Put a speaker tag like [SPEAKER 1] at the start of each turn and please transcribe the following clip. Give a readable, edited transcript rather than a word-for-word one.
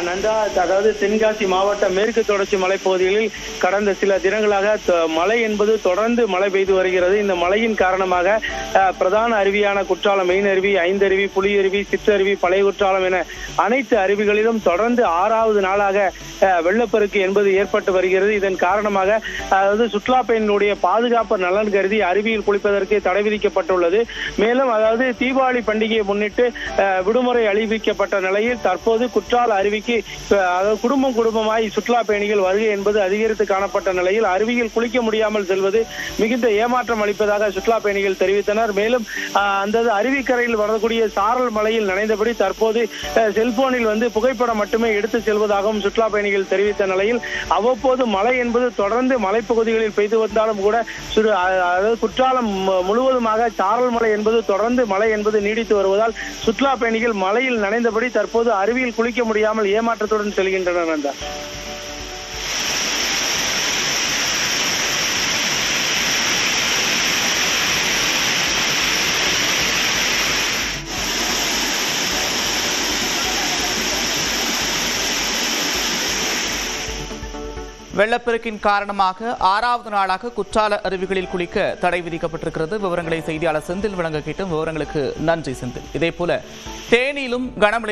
[SPEAKER 1] நந்தா, அதாவது தென்காசி மாவட்ட மேற்கு தொடர்ச்சி மலைப்பகுதிகளில் கடந்த சில தினங்களாக மழை என்பது தொடர்ந்து மழை பெய்து வருகிறது. இந்த மழையின் காரணமாக பிரதான அருவியான குற்றாலம் மெயின் அருவி, ஐந்தருவி, புலியருவி, சிற்றருவி, பழைய குற்றாலம் என அனைத்து அருவிகளிலும் தொடர்ந்து 6வது நாளாக வெள்ளப்பெருக்கு என்பது ஏற்பட்டு வருகிறது. இதன் காரணமாக அதாவது சுற்றுலா பயணிகளுடைய பாதுகாப்பு நலன் கருதி அருவியில் குளிப்பதற்கு தடை விதிக்கப்பட்டுள்ளது. மேலும் அதாவது தீபாவளி பண்டிகையை முன்னிட்டு விடுமுறை அறிவிக்கப்பட்ட நிலையில் தற்போது குற்றால அருவிக்கு குடும்பமாய் சுற்றுலா பயணிகள் வருகை என்பது அதிகரித்து காணப்பட்ட நிலையில் அருவியில் குளிக்க முடியாமல் செல்வது மிகுந்த ஏமாற்றம் அளிப்பதாக சுற்றுலா பயணிகள் தெரிவித்தனர். மேலும் அந்த அருவிக்கரையில் வரக்கூடிய சாரல் மலையில் நனைந்தபடி தற்போது செல்போனில் புகைப்படம் மட்டுமே எடுத்து செல்வதாகவும் சுற்றுலா பயணிகள் தெரிவித்த நிலையில் அவ்வப்போது மழை என்பது தொடர்ந்து மலைப்பகுதிகளில் பெய்து வந்தாலும் கூட குற்றாலம் முழுவதுமாக சாரல் மலை என்பது தொடர்ந்து மழை என்பது நீடித்து வருவதால் சுற்றுலா பயணிகள் மலையில் நனைந்தபடி தற்போது அருவியில் குளிக்க முடியாமல் ஏமாற்றத்துடன் செல்கின்றனர்.
[SPEAKER 2] வெள்ளப்பெருக்கின் காரணமாக 6வது நாளாக குற்றால அருவிகளில் குளிக்க தடை விதிக்கப்பட்டிருக்கிறது. விவரங்களை செய்தியாளர் செந்தில் வழங்க கேட்டும். விவரங்களுக்கு நன்றி செந்தில். இதேபோல தேனியிலும் கனமழை